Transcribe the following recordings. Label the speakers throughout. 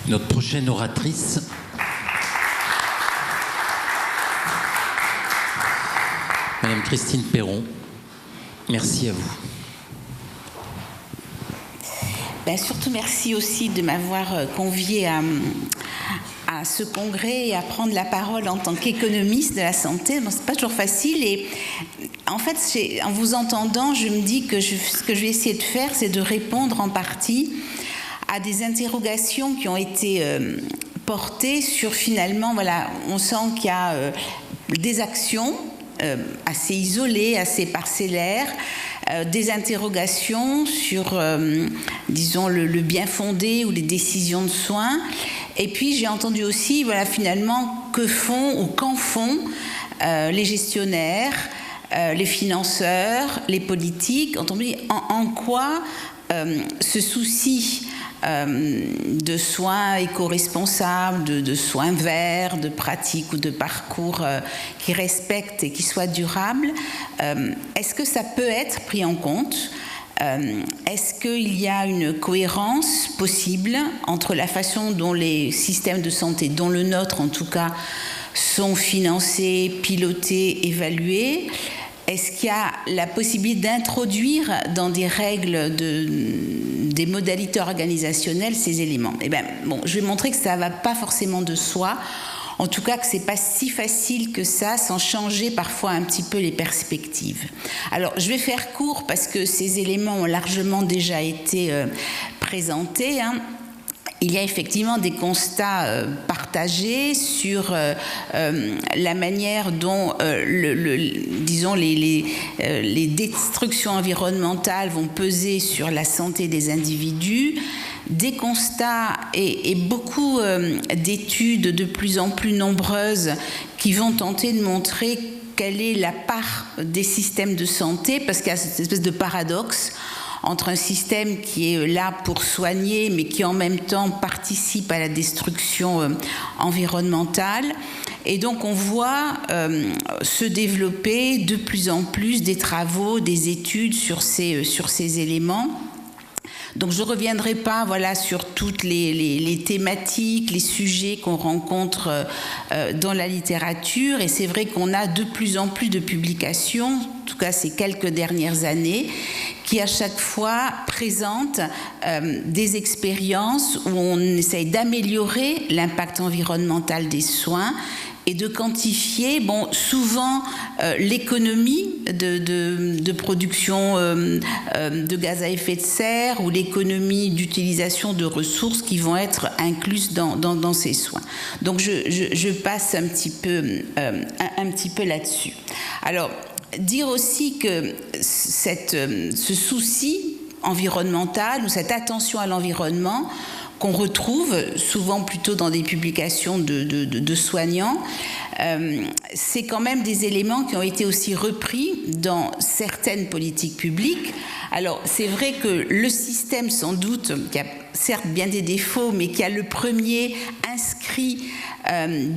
Speaker 1: Notre prochaine oratrice, Madame Christine Perron. Merci à vous.
Speaker 2: Surtout merci aussi de m'avoir conviée à ce congrès et à prendre la parole en tant qu'économiste de la santé. Bon, c'est pas toujours facile et en fait, en vous entendant, je me dis que ce que je vais essayer de faire, c'est de répondre en partie à des interrogations qui ont été portées sur finalement, voilà, on sent qu'il y a des actions assez isolées, assez parcellaires, des interrogations sur, disons, le bien fondé ou les décisions de soins. Et puis j'ai entendu aussi, voilà, finalement, que font ou qu'en font les gestionnaires, les financeurs, les politiques. En quoi ce souci de soins éco-responsables, de soins verts, de pratiques ou de parcours qui respectent et qui soient durables, est-ce que ça peut être pris en compte ? Est-ce qu'il y a une cohérence possible entre la façon dont les systèmes de santé, dont le nôtre en tout cas, sont financés, pilotés, évalués ? Est-ce qu'il y a la possibilité d'introduire dans des règles, des modalités organisationnelles ces éléments ? Je vais montrer que ça ne va pas forcément de soi. En tout cas, que ce n'est pas si facile que ça, sans changer parfois un petit peu les perspectives. Alors, je vais faire court parce que ces éléments ont largement déjà été présentés. Il y a effectivement des constats partagés sur la manière dont, disons, les destructions environnementales vont peser sur la santé des individus. Des constats et beaucoup d'études de plus en plus nombreuses qui vont tenter de montrer quelle est la part des systèmes de santé, parce qu'il y a cette espèce de paradoxe entre un système qui est là pour soigner, mais qui en même temps participe à la destruction environnementale. Et donc on voit se développer de plus en plus des travaux, des études sur ces éléments. Donc je ne reviendrai pas, voilà, sur toutes les thématiques, les sujets qu'on rencontre dans la littérature, et c'est vrai qu'on a de plus en plus de publications, en tout cas ces quelques dernières années, qui à chaque fois présentent des expériences où on essaye d'améliorer l'impact environnemental des soins et de quantifier, souvent l'économie de production de gaz à effet de serre ou l'économie d'utilisation de ressources qui vont être incluses dans ces soins. Donc je passe un petit peu là-dessus. Alors, dire aussi que ce souci environnemental ou cette attention à l'environnement qu'on retrouve souvent plutôt dans des publications de soignants, c'est quand même des éléments qui ont été aussi repris dans certaines politiques publiques. Alors, c'est vrai que le système, sans doute, qui a certes bien des défauts, mais qui a le premier inscrit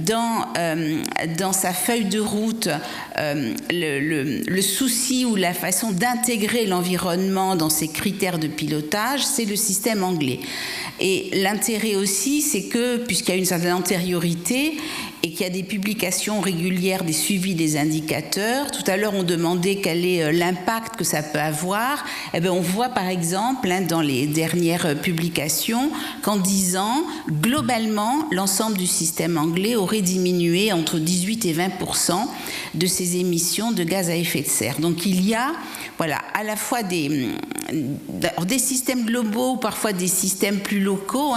Speaker 2: dans sa feuille de route le souci ou la façon d'intégrer l'environnement dans ses critères de pilotage, c'est le système anglais. Et l'intérêt aussi, c'est que, puisqu'il y a une certaine antériorité et qu'il y a des publications régulières, des suivis des indicateurs, tout à l'heure on demandait quel est l'impact que ça peut avoir, on voit par exemple dans les dernières publications qu'en 10 ans, globalement, l'ensemble du système anglais aurait diminué entre 18 et 20% de ses émissions de gaz à effet de serre. Donc il y a, voilà, à la fois des systèmes globaux ou parfois des systèmes plus locaux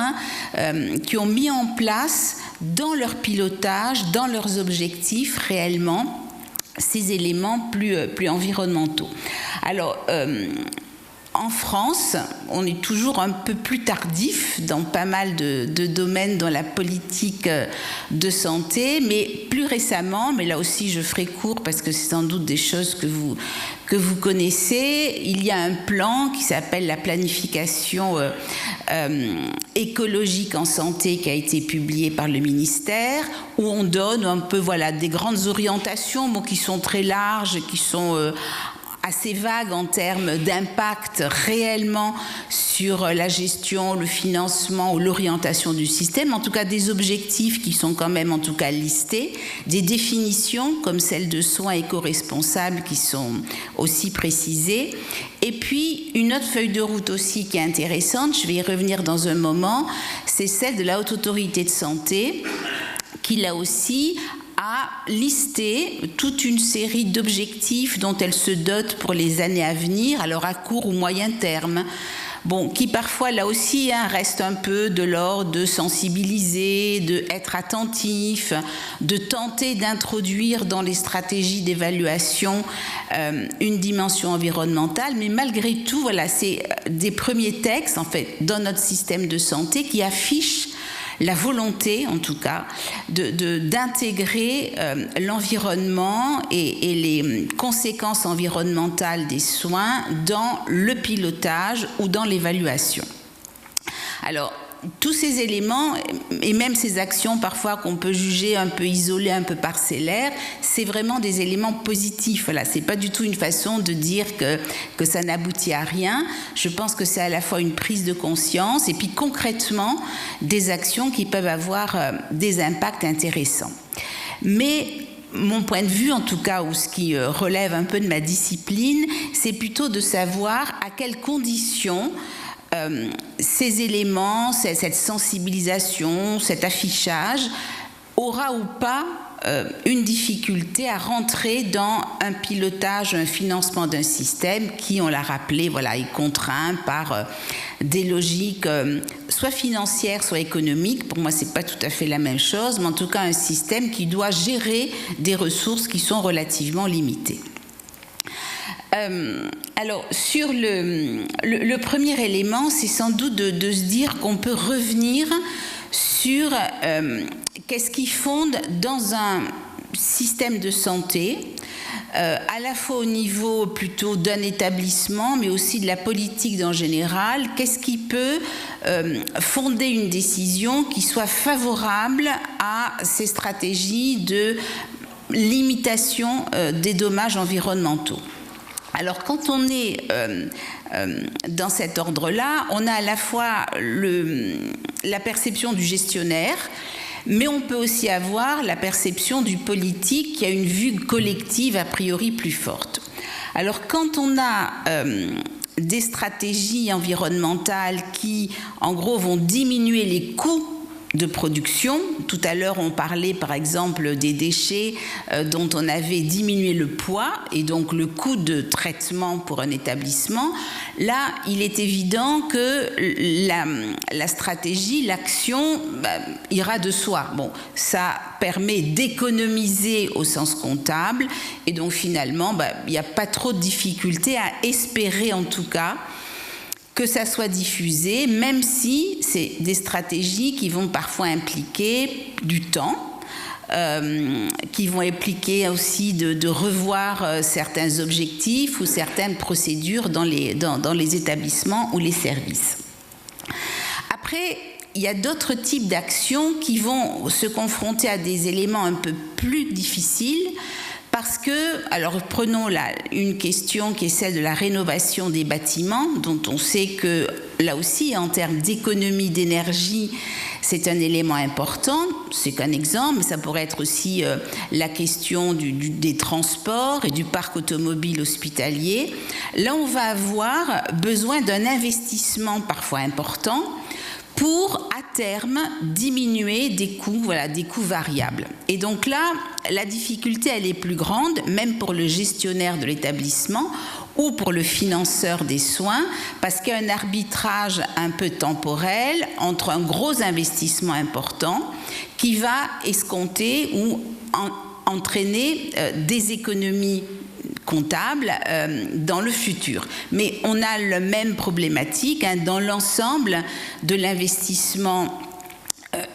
Speaker 2: qui ont mis en place dans leur pilotage, dans leurs objectifs réellement, ces éléments plus environnementaux. Alors, en France, on est toujours un peu plus tardif dans pas mal de domaines dans la politique de santé, mais plus récemment, mais là aussi je ferai court parce que c'est sans doute des choses que vous connaissez, il y a un plan qui s'appelle la planification écologique en santé qui a été publié par le ministère, où on donne un peu, voilà, des grandes orientations qui sont très larges, qui sont assez vague en termes d'impact réellement sur la gestion, le financement ou l'orientation du système, en tout cas des objectifs qui sont quand même en tout cas listés, des définitions comme celle de soins éco-responsables qui sont aussi précisées, et puis une autre feuille de route aussi qui est intéressante, je vais y revenir dans un moment, c'est celle de la Haute Autorité de Santé, qui là aussi a listé toute une série d'objectifs dont elle se dote pour les années à venir, alors à court ou moyen terme. Bon, qui parfois, là aussi, reste un peu de l'ordre de sensibiliser, d'être attentif, de tenter d'introduire dans les stratégies d'évaluation une dimension environnementale. Mais malgré tout, voilà, c'est des premiers textes, en fait, dans notre système de santé qui affichent la volonté, en tout cas, d'intégrer l'environnement et les conséquences environnementales des soins dans le pilotage ou dans l'évaluation. Alors, tous ces éléments, et même ces actions parfois qu'on peut juger un peu isolées, un peu parcellaires, c'est vraiment des éléments positifs. Voilà, c'est pas du tout une façon de dire que ça n'aboutit à rien. Je pense que c'est à la fois une prise de conscience et puis concrètement des actions qui peuvent avoir des impacts intéressants. Mais mon point de vue, en tout cas, ou ce qui relève un peu de ma discipline, c'est plutôt de savoir à quelles conditions ces éléments, cette sensibilisation, cet affichage aura ou pas une difficulté à rentrer dans un pilotage, un financement d'un système qui, on l'a rappelé, voilà, est contraint par des logiques soit financières, soit économiques. Pour moi, c'est pas tout à fait la même chose, mais en tout cas un système qui doit gérer des ressources qui sont relativement limitées. Alors, sur le premier élément, c'est sans doute de se dire qu'on peut revenir sur qu'est-ce qui fonde dans un système de santé, à la fois au niveau plutôt d'un établissement, mais aussi de la politique en général, qu'est-ce qui peut fonder une décision qui soit favorable à ces stratégies de limitation des dommages environnementaux. Alors, quand on est dans cet ordre-là, on a à la fois la perception du gestionnaire, mais on peut aussi avoir la perception du politique qui a une vue collective a priori plus forte. Alors, quand on a des stratégies environnementales qui, en gros, vont diminuer les coûts de production. Tout à l'heure, on parlait par exemple des déchets dont on avait diminué le poids et donc le coût de traitement pour un établissement. Là, il est évident que la stratégie, l'action ira de soi. Bon, ça permet d'économiser au sens comptable et donc finalement, il n'y a pas trop de difficulté à espérer en tout cas que ça soit diffusé, même si c'est des stratégies qui vont parfois impliquer du temps, qui vont impliquer aussi de revoir certains objectifs ou certaines procédures dans les établissements ou les services. Après, il y a d'autres types d'actions qui vont se confronter à des éléments un peu plus difficiles, parce que, alors prenons une question qui est celle de la rénovation des bâtiments, dont on sait que, là aussi, en termes d'économie d'énergie, c'est un élément important, c'est qu'un exemple, mais ça pourrait être aussi la question des transports et du parc automobile hospitalier. Là, on va avoir besoin d'un investissement parfois important pour, à terme, diminuer des coûts variables. Et donc là, la difficulté, elle est plus grande, même pour le gestionnaire de l'établissement ou pour le financeur des soins, parce qu'il y a un arbitrage un peu temporel entre un gros investissement important qui va escompter ou entraîner des économies comptable dans le futur. Mais on a la même problématique dans l'ensemble de l'investissement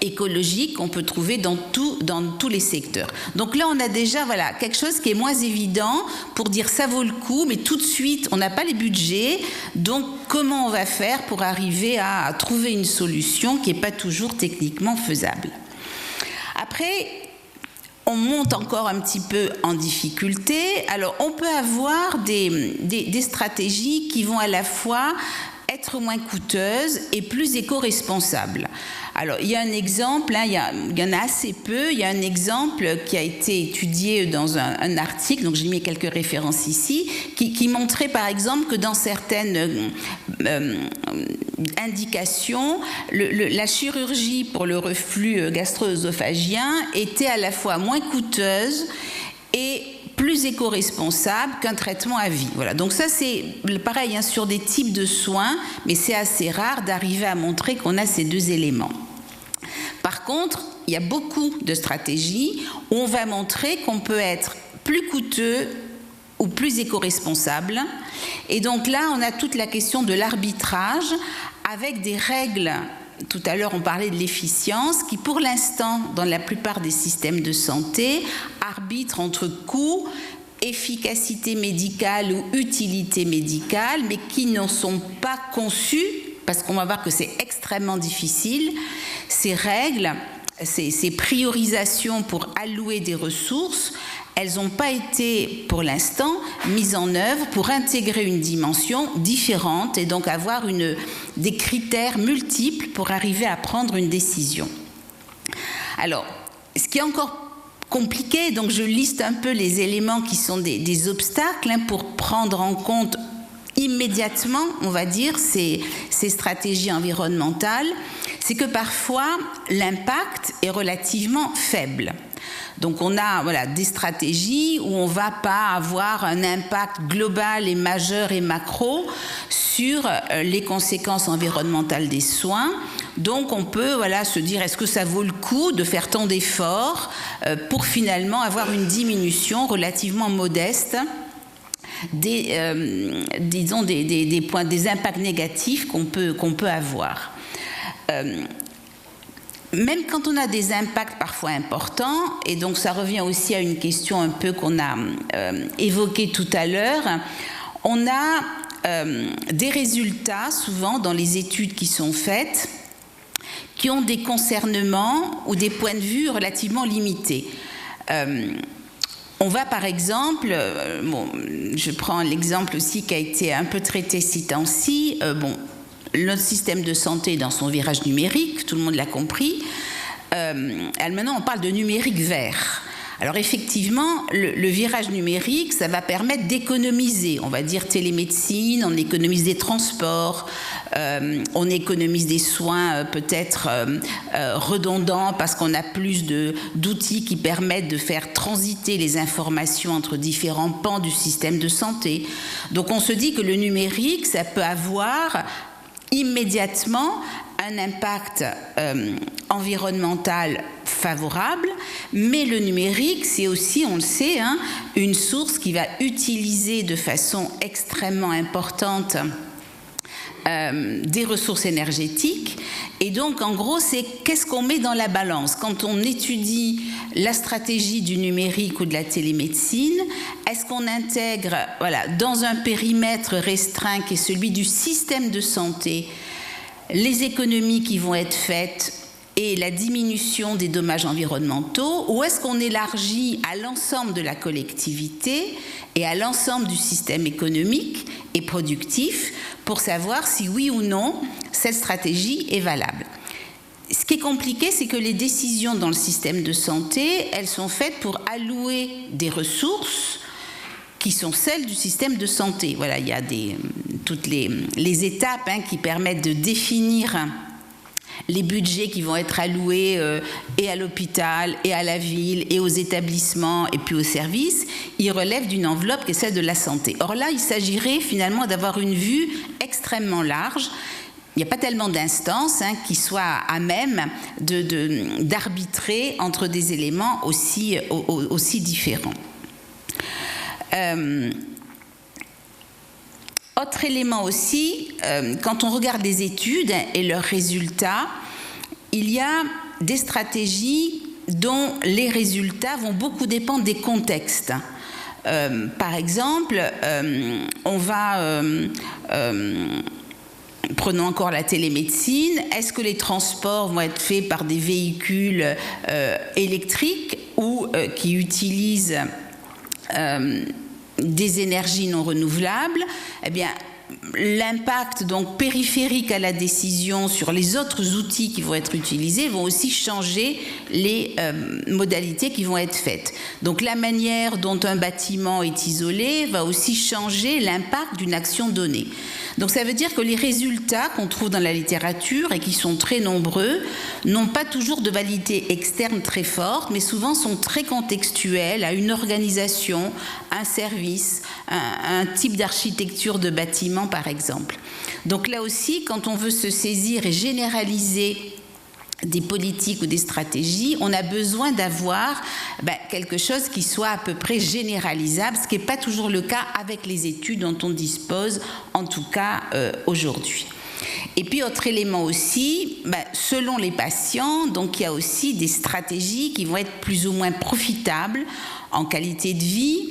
Speaker 2: écologique qu'on peut trouver dans tous les secteurs. Donc là, on a déjà quelque chose qui est moins évident pour dire ça vaut le coup, mais tout de suite, on n'a pas les budgets, donc comment on va faire pour arriver à trouver une solution qui n'est pas toujours techniquement faisable. Après, on monte encore un petit peu en difficulté. Alors, on peut avoir des stratégies qui vont à la fois être moins coûteuses et plus éco-responsables. Alors, il y a un exemple, il y en a assez peu. Il y a un exemple qui a été étudié dans un article, donc j'ai mis quelques références ici, qui montrait par exemple que dans certaines indications, la chirurgie pour le reflux gastro-œsophagien était à la fois moins coûteuse et plus éco-responsable qu'un traitement à vie. Voilà. Donc ça, c'est pareil sur des types de soins, mais c'est assez rare d'arriver à montrer qu'on a ces deux éléments. Par contre, il y a beaucoup de stratégies où on va montrer qu'on peut être plus coûteux ou plus éco-responsable. Et donc là, on a toute la question de l'arbitrage avec des règles. Tout à l'heure, on parlait de l'efficience qui, pour l'instant, dans la plupart des systèmes de santé, arbitre entre coût, efficacité médicale ou utilité médicale, mais qui n'en sont pas conçus, parce qu'on va voir que c'est extrêmement difficile. Ces règles, ces priorisations pour allouer des ressources, elles n'ont pas été, pour l'instant, mises en œuvre pour intégrer une dimension différente et donc avoir des critères multiples pour arriver à prendre une décision. Alors, ce qui est encore compliqué, donc je liste un peu les éléments qui sont des obstacles pour prendre en compte immédiatement, on va dire, ces stratégies environnementales, c'est que parfois l'impact est relativement faible. Donc on a des stratégies où on ne va pas avoir un impact global et majeur et macro sur les conséquences environnementales des soins. Donc on peut se dire, est-ce que ça vaut le coup de faire tant d'efforts pour finalement avoir une diminution relativement modeste des impacts négatifs qu'on peut avoir. Même quand on a des impacts parfois importants, et donc ça revient aussi à une question un peu qu'on a évoquée tout à l'heure, on a des résultats souvent dans les études qui sont faites qui ont des concernements ou des points de vue relativement limités. On va par exemple, je prends l'exemple aussi qui a été un peu traité ces temps-ci, notre système de santé dans son virage numérique, tout le monde l'a compris. Maintenant, on parle de numérique vert. Alors effectivement, le virage numérique, ça va permettre d'économiser. On va dire télémédecine, on économise des transports, on économise des soins peut-être redondants parce qu'on a plus d'outils qui permettent de faire transiter les informations entre différents pans du système de santé. Donc on se dit que le numérique, ça peut avoir immédiatement un impact environnemental favorable, mais le numérique, c'est aussi, on le sait, une source qui va utiliser de façon extrêmement importante des ressources énergétiques. Et donc, en gros, c'est qu'est-ce qu'on met dans la balance quand on étudie la stratégie du numérique ou de la télémédecine. Est-ce qu'on intègre, dans un périmètre restreint qui est celui du système de santé, les économies qui vont être faites et la diminution des dommages environnementaux, ou est-ce qu'on élargit à l'ensemble de la collectivité et à l'ensemble du système économique et productif pour savoir si oui ou non cette stratégie est valable? Ce qui est compliqué, c'est que les décisions dans le système de santé, elles sont faites pour allouer des ressources qui sont celles du système de santé. Voilà, il y a toutes les étapes qui permettent de définir les budgets qui vont être alloués et à l'hôpital, et à la ville, et aux établissements, et puis aux services. Ils relèvent d'une enveloppe qui est celle de la santé. Or là, il s'agirait finalement d'avoir une vue extrêmement large. Il n'y a pas tellement d'instances qui soient à même d'arbitrer entre des éléments aussi différents. Autre élément aussi, quand on regarde les études et leurs résultats, il y a des stratégies dont les résultats vont beaucoup dépendre des contextes. Par exemple, on va... prenons encore la télémédecine. Est-ce que les transports vont être faits par des véhicules électriques ou qui utilisent des énergies non renouvelables, eh bien, l'impact donc périphérique à la décision sur les autres outils qui vont être utilisés vont aussi changer les modalités qui vont être faites. Donc la manière dont un bâtiment est isolé va aussi changer l'impact d'une action donnée. Donc ça veut dire que les résultats qu'on trouve dans la littérature et qui sont très nombreux n'ont pas toujours de validité externe très forte, mais souvent sont très contextuels à une organisation, un service, un type d'architecture de bâtiment par exemple. Donc là aussi, quand on veut se saisir et généraliser des politiques ou des stratégies, on a besoin d'avoir quelque chose qui soit à peu près généralisable, ce qui n'est pas toujours le cas avec les études dont on dispose, en tout cas aujourd'hui. Et puis, autre élément aussi, selon les patients, donc il y a aussi des stratégies qui vont être plus ou moins profitables en qualité de vie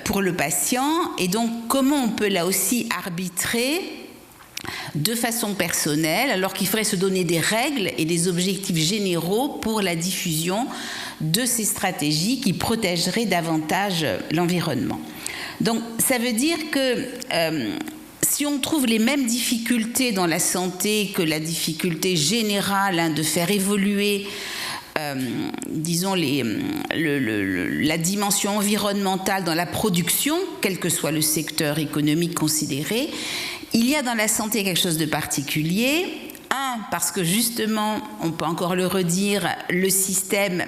Speaker 2: pour le patient. Et donc, comment on peut là aussi arbitrer de façon personnelle, alors qu'il faudrait se donner des règles et des objectifs généraux pour la diffusion de ces stratégies qui protégeraient davantage l'environnement. Donc, ça veut dire que si on trouve les mêmes difficultés dans la santé que la difficulté générale de faire évoluer disons la dimension environnementale dans la production, quel que soit le secteur économique considéré, il y a dans la santé quelque chose de particulier. Parce que justement, on peut encore le redire, le système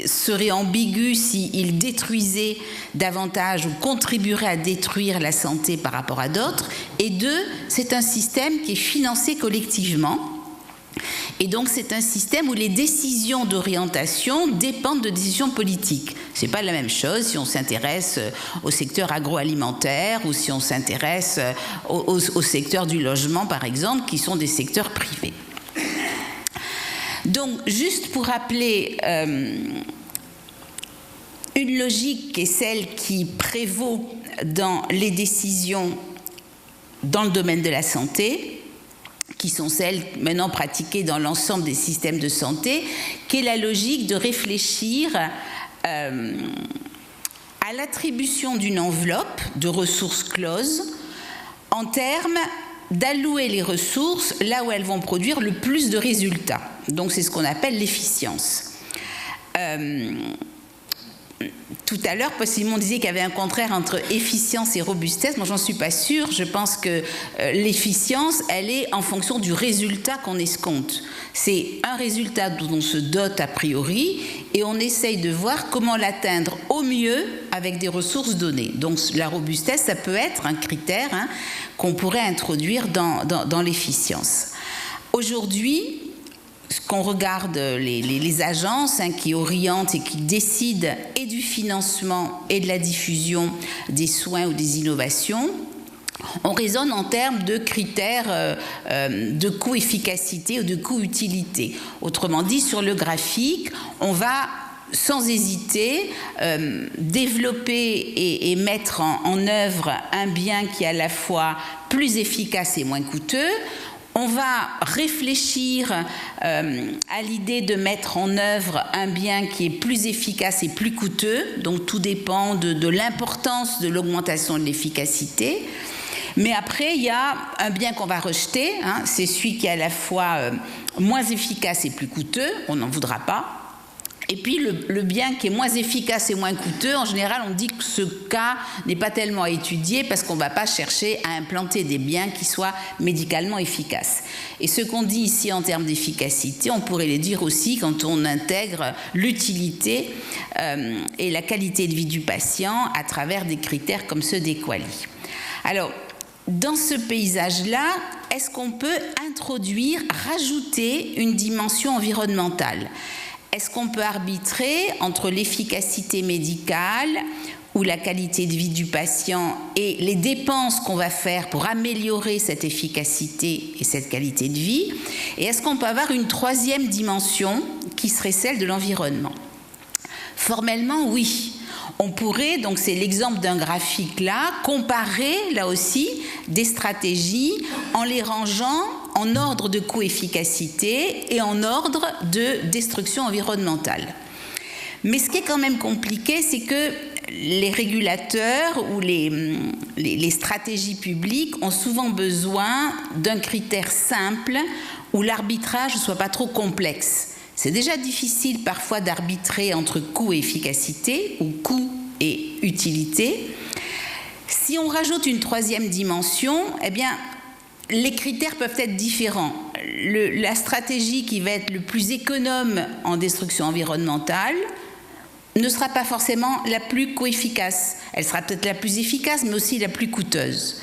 Speaker 2: serait ambigu s'il détruisait davantage ou contribuerait à détruire la santé par rapport à d'autres. Et 2, c'est un système qui est financé collectivement. Et donc, c'est un système où les décisions d'orientation dépendent de décisions politiques. Ce n'est pas la même chose si on s'intéresse au secteur agroalimentaire ou si on s'intéresse au secteur du logement, par exemple, qui sont des secteurs privés. Donc, juste pour rappeler une logique qui est celle qui prévaut dans les décisions dans le domaine de la santé, qui sont celles maintenant pratiquées dans l'ensemble des systèmes de santé, qui est la logique de réfléchir à l'attribution d'une enveloppe de ressources closes en termes d'allouer les ressources là où elles vont produire le plus de résultats. Donc c'est ce qu'on appelle l'efficience. Tout à l'heure, Paul Simon disait qu'il y avait un contraire entre efficience et robustesse. Moi, j'en suis pas sûre. Je pense que l'efficience, elle est en fonction du résultat qu'on escompte. C'est un résultat dont on se dote a priori et on essaye de voir comment l'atteindre au mieux avec des ressources données. Donc, la robustesse, ça peut être un critère qu'on pourrait introduire dans l'efficience. Aujourd'hui, qu'on regarde les agences qui orientent et qui décident et du financement et de la diffusion des soins ou des innovations, on raisonne en termes de critères de coût-efficacité ou de coût-utilité. Autrement dit, sur le graphique, on va sans hésiter développer et mettre en œuvre un bien qui est à la fois plus efficace et moins coûteux. On va réfléchir à l'idée de mettre en œuvre un bien qui est plus efficace et plus coûteux. Donc tout dépend de l'importance de l'augmentation de l'efficacité. Mais après, il y a un bien qu'on va rejeter. C'est celui qui est à la fois moins efficace et plus coûteux. On n'en voudra pas. Et puis le bien qui est moins efficace et moins coûteux, en général, on dit que ce cas n'est pas tellement étudié parce qu'on ne va pas chercher à implanter des biens qui soient médicalement efficaces. Et ce qu'on dit ici en termes d'efficacité, on pourrait le dire aussi quand on intègre l'utilité et la qualité de vie du patient à travers des critères comme ceux des QALY. Alors, dans ce paysage-là, est-ce qu'on peut introduire, rajouter une dimension environnementale ? Est-ce qu'on peut arbitrer entre l'efficacité médicale ou la qualité de vie du patient et les dépenses qu'on va faire pour améliorer cette efficacité et cette qualité de vie? Et est-ce qu'on peut avoir une troisième dimension qui serait celle de l'environnement? Formellement, oui. On pourrait, donc c'est l'exemple d'un graphique là, comparer là aussi des stratégies en les rangeant en ordre de coût-efficacité et en ordre de destruction environnementale. Mais ce qui est quand même compliqué, c'est que les régulateurs ou les stratégies publiques ont souvent besoin d'un critère simple où l'arbitrage ne soit pas trop complexe. C'est déjà difficile parfois d'arbitrer entre coût et efficacité ou coût et utilité. Si on rajoute une troisième dimension, eh bien, les critères peuvent être différents. La stratégie qui va être le plus économe en destruction environnementale ne sera pas forcément la plus co-efficace. Elle sera peut-être la plus efficace, mais aussi la plus coûteuse.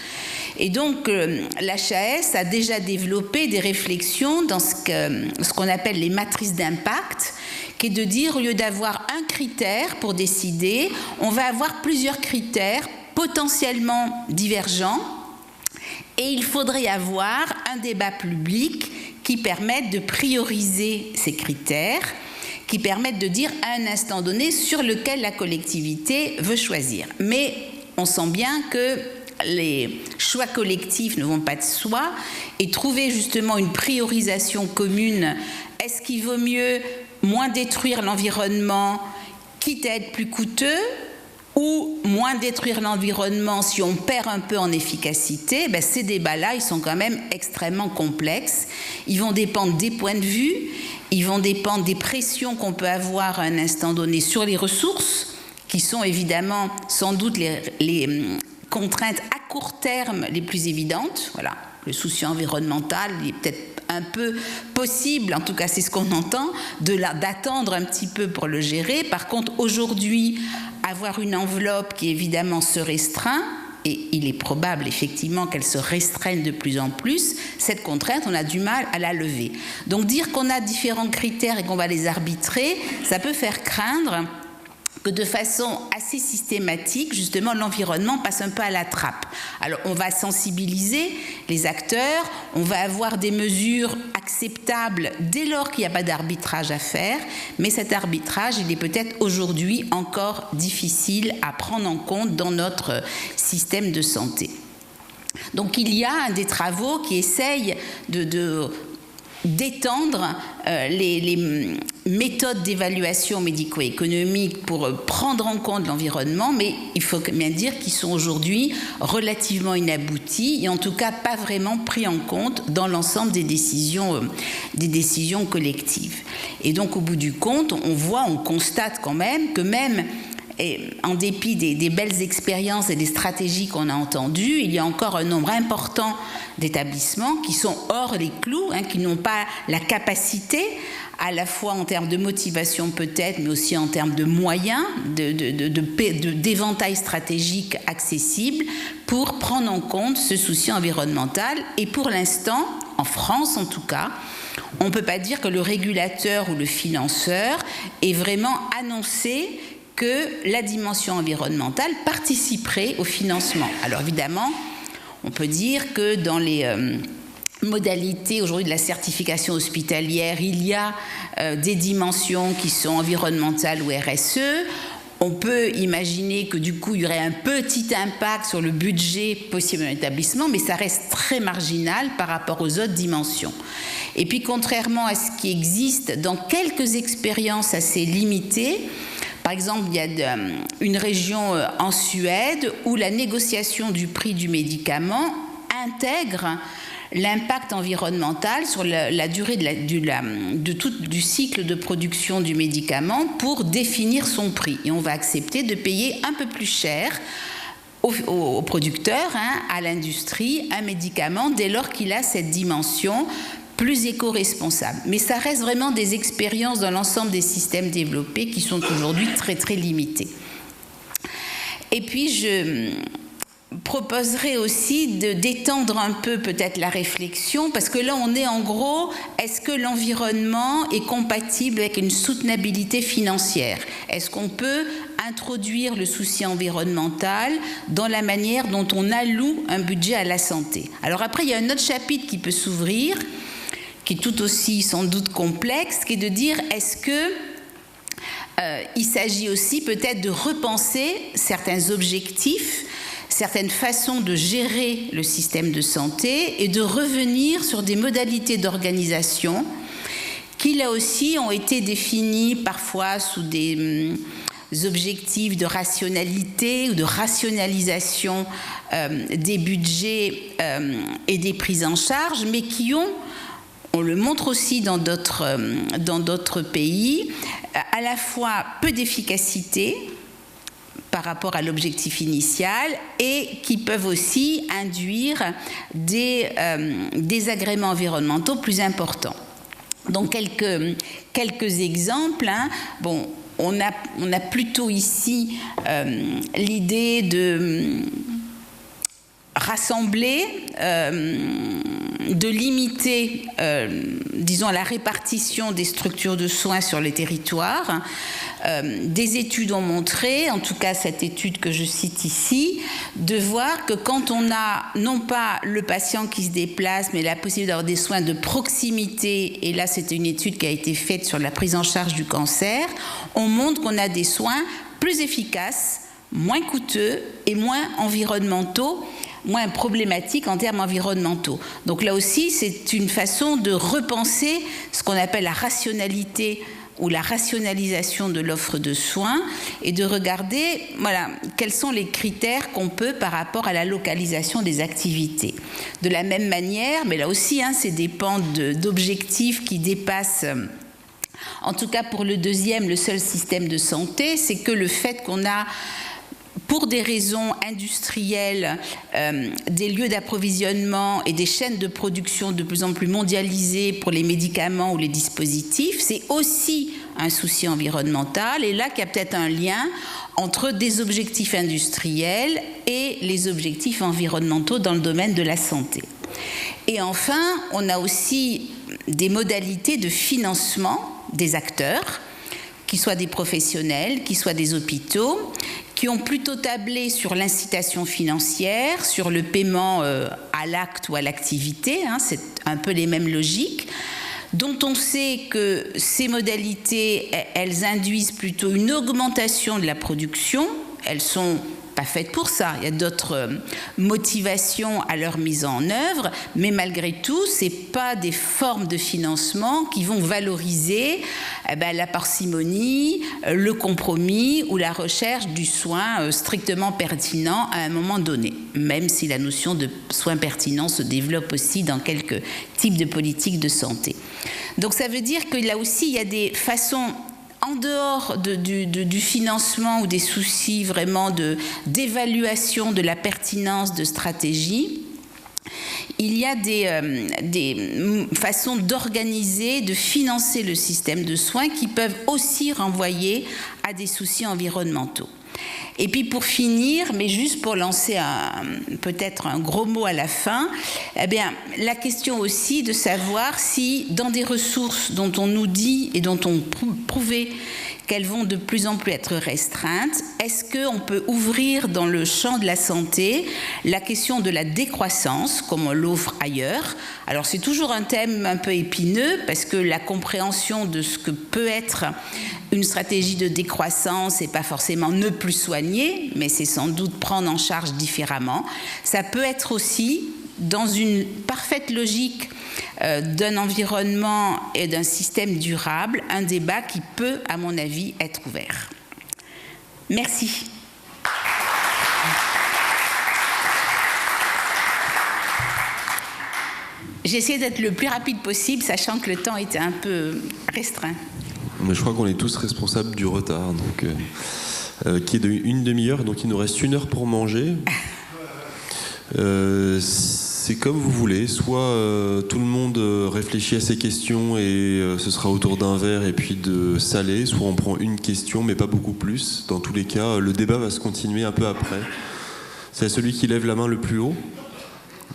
Speaker 2: Et donc, l'HAS a déjà développé des réflexions dans ce qu'on appelle les matrices d'impact, qui est de dire, au lieu d'avoir un critère pour décider, on va avoir plusieurs critères potentiellement divergents, et il faudrait avoir un débat public qui permette de prioriser ces critères, qui permettent de dire à un instant donné sur lequel la collectivité veut choisir. Mais on sent bien que les choix collectifs ne vont pas de soi, et trouver justement une priorisation commune, est-ce qu'il vaut mieux moins détruire l'environnement, quitte à être plus coûteux, ou moins détruire l'environnement si on perd un peu en efficacité, ben ces débats-là, ils sont quand même extrêmement complexes. Ils vont dépendre des points de vue, ils vont dépendre des pressions qu'on peut avoir à un instant donné sur les ressources, qui sont évidemment sans doute les contraintes à court terme les plus évidentes. Voilà, le souci environnemental, il est peut-être un peu possible, en tout cas c'est ce qu'on entend, d'attendre un petit peu pour le gérer. Par contre, aujourd'hui, avoir une enveloppe qui évidemment se restreint, et il est probable effectivement qu'elle se restreigne de plus en plus, cette contrainte, on a du mal à la lever. Donc dire qu'on a différents critères et qu'on va les arbitrer, ça peut faire craindre que de façon assez systématique, justement, l'environnement passe un peu à la trappe. Alors, on va sensibiliser les acteurs, on va avoir des mesures acceptables dès lors qu'il n'y a pas d'arbitrage à faire, mais cet arbitrage, il est peut-être aujourd'hui encore difficile à prendre en compte dans notre système de santé. Donc, il y a un des travaux qui essaye d'étendre les méthodes d'évaluation médico-économique pour prendre en compte l'environnement, mais il faut bien dire qu'ils sont aujourd'hui relativement inaboutis et en tout cas pas vraiment pris en compte dans l'ensemble des décisions collectives. Et donc au bout du compte, on constate quand même que même et en dépit des belles expériences et des stratégies qu'on a entendues, il y a encore un nombre important d'établissements qui sont hors les clous, qui n'ont pas la capacité, à la fois en termes de motivation peut-être, mais aussi en termes de moyens, d'éventail stratégique accessible pour prendre en compte ce souci environnemental. Et pour l'instant, en France en tout cas, on ne peut pas dire que le régulateur ou le financeur ait vraiment annoncé que la dimension environnementale participerait au financement. Alors évidemment, on peut dire que dans les modalités aujourd'hui de la certification hospitalière, il y a des dimensions qui sont environnementales ou RSE. On peut imaginer que du coup, il y aurait un petit impact sur le budget possible d'un établissement, mais ça reste très marginal par rapport aux autres dimensions. Et puis, contrairement à ce qui existe dans quelques expériences assez limitées, par exemple, il y a une région en Suède où la négociation du prix du médicament intègre l'impact environnemental sur la durée du cycle de production du médicament pour définir son prix. Et on va accepter de payer un peu plus cher au producteur, à l'industrie, un médicament dès lors qu'il a cette dimension plus éco-responsable. Mais ça reste vraiment des expériences dans l'ensemble des systèmes développés qui sont aujourd'hui très très limitées. Et puis je proposerai aussi d'étendre un peu peut-être la réflexion, parce que là on est en gros, est-ce que l'environnement est compatible avec une soutenabilité financière? Est-ce qu'on peut introduire le souci environnemental dans la manière dont on alloue un budget à la santé? Alors après, il y a un autre chapitre qui peut s'ouvrir, qui est tout aussi sans doute complexe, qui est de dire est-ce que il s'agit aussi peut-être de repenser certains objectifs, certaines façons de gérer le système de santé et de revenir sur des modalités d'organisation qui là aussi ont été définis parfois sous des objectifs de rationalité ou de rationalisation des budgets et des prises en charge, mais qui ont, on le montre aussi dans d'autres pays, à la fois peu d'efficacité par rapport à l'objectif initial et qui peuvent aussi induire des désagréments environnementaux plus importants. Donc quelques exemples. Bon, on a plutôt ici l'idée de rassembler, de limiter, disons, la répartition des structures de soins sur les territoires. Des études ont montré, en tout cas cette étude que je cite ici, de voir que quand on a non pas le patient qui se déplace, mais la possibilité d'avoir des soins de proximité, et là c'était une étude qui a été faite sur la prise en charge du cancer, on montre qu'on a des soins plus efficaces, moins coûteux et moins environnementaux, moins problématiques en termes environnementaux. Donc là aussi, c'est une façon de repenser ce qu'on appelle la rationalité ou la rationalisation de l'offre de soins et de regarder, voilà, quels sont les critères qu'on peut par rapport à la localisation des activités. De la même manière, mais là aussi, c'est dépend d'objectifs qui dépassent. En tout cas, pour le deuxième, le seul système de santé, c'est que le fait qu'on a, pour des raisons industrielles, des lieux d'approvisionnement et des chaînes de production de plus en plus mondialisées pour les médicaments ou les dispositifs, c'est aussi un souci environnemental. Et là, qu'il y a peut-être un lien entre des objectifs industriels et les objectifs environnementaux dans le domaine de la santé. Et enfin, on a aussi des modalités de financement des acteurs, qu'ils soient des professionnels, qu'ils soient des hôpitaux, qui ont plutôt tablé sur l'incitation financière, sur le paiement à l'acte ou à l'activité, c'est un peu les mêmes logiques, dont on sait que ces modalités, elles induisent plutôt une augmentation de la production, elles sont pas faites pour ça, il y a d'autres motivations à leur mise en œuvre, mais malgré tout, ce n'est pas des formes de financement qui vont valoriser la parcimonie, le compromis ou la recherche du soin strictement pertinent à un moment donné, même si la notion de soin pertinent se développe aussi dans quelques types de politiques de santé. Donc ça veut dire que là aussi, il y a des façons, en dehors du financement ou des soucis vraiment d'évaluation de la pertinence de stratégie, il y a des façons d'organiser, de financer le système de soins qui peuvent aussi renvoyer à des soucis environnementaux. Et puis pour finir, mais juste pour lancer peut-être un gros mot à la fin, la question aussi de savoir si dans des ressources dont on nous dit et dont on prouvait qu'elles vont de plus en plus être restreintes, est-ce qu'on peut ouvrir dans le champ de la santé la question de la décroissance, comme on l'offre ailleurs? Alors c'est toujours un thème un peu épineux, parce que la compréhension de ce que peut être une stratégie de décroissance n'est pas forcément ne plus soigner, mais c'est sans doute prendre en charge différemment. Ça peut être aussi, dans une parfaite logique d'un environnement et d'un système durable, un débat qui peut, à mon avis, être ouvert. Merci. J'ai essayé d'être le plus rapide possible, sachant que le temps était un peu restreint.
Speaker 3: Mais je crois qu'on est tous responsables du retard, donc, qui est d'une demi-heure, donc il nous reste 1 heure pour manger. C'est comme vous voulez, soit tout le monde réfléchit à ses questions et ce sera autour d'un verre et puis de saler, soit on prend une question mais pas beaucoup plus. Dans tous les cas, le débat va se continuer un peu après. C'est celui qui lève la main le plus haut.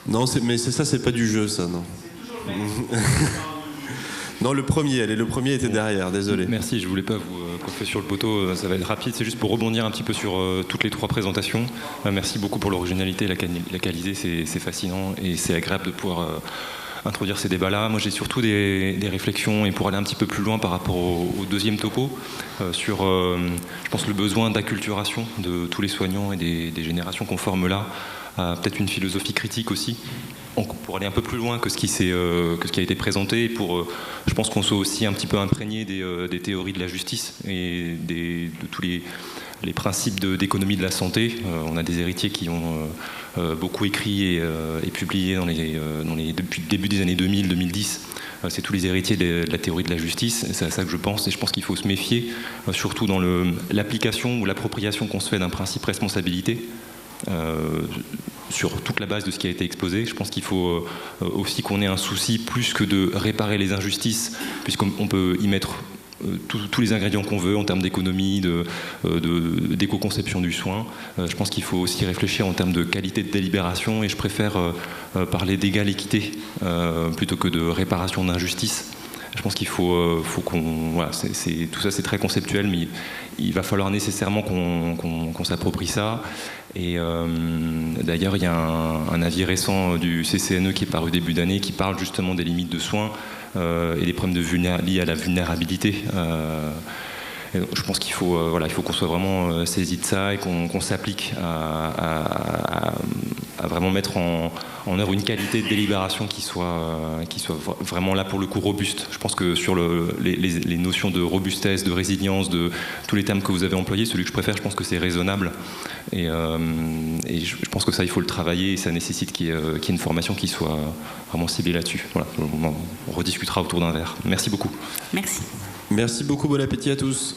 Speaker 3: Non, mais c'est ça, c'est pas du jeu, ça, non. Non, le premier était derrière, désolé.
Speaker 4: Merci, je voulais pas vous coiffer sur le poteau, ça va être rapide, c'est juste pour rebondir un petit peu sur toutes les 3 présentations. Merci beaucoup pour l'originalité, la qualité, c'est fascinant et c'est agréable de pouvoir introduire ces débats-là. Moi j'ai surtout des réflexions, et pour aller un petit peu plus loin par rapport au deuxième topo, sur je pense le besoin d'acculturation de tous les soignants et des générations qu'on forme là, peut-être une philosophie critique aussi, pour aller un peu plus loin que ce qui a été présenté, et je pense qu'on soit aussi un petit peu imprégné des théories de la justice et de tous les principes d'économie de la santé. On a des héritiers qui ont beaucoup écrit et publié depuis le début des années 2000-2010. C'est tous les héritiers de la théorie de la justice, c'est à ça que je pense, et je pense qu'il faut se méfier, surtout dans l'application ou l'appropriation qu'on se fait d'un principe responsabilité, sur toute la base de ce qui a été exposé. Je pense qu'il faut aussi qu'on ait un souci plus que de réparer les injustices, puisqu'on peut y mettre tous les ingrédients qu'on veut en termes d'économie, d'éco-conception du soin. Je pense qu'il faut aussi réfléchir en termes de qualité de délibération, et je préfère parler d'égale équité plutôt que de réparation d'injustice. Je pense qu'il faut qu'on... Voilà, tout ça c'est très conceptuel, mais il va falloir nécessairement qu'on s'approprie ça. Et d'ailleurs, il y a un avis récent du CCNE qui est paru début d'année qui parle justement des limites de soins et des problèmes liés à la vulnérabilité. Je pense qu'il faut, il faut qu'on soit vraiment saisi de ça et qu'on s'applique à vraiment mettre en œuvre une qualité de délibération qui soit vraiment là pour le coup robuste. Je pense que sur les notions de robustesse, de résilience, de tous les termes que vous avez employés, celui que je préfère, je pense que c'est raisonnable. Et je pense que ça, il faut le travailler, et ça nécessite qu'il y ait une formation qui soit vraiment ciblée là-dessus. Voilà, on rediscutera autour d'un verre. Merci beaucoup.
Speaker 2: Merci.
Speaker 3: Merci beaucoup, bon appétit à tous.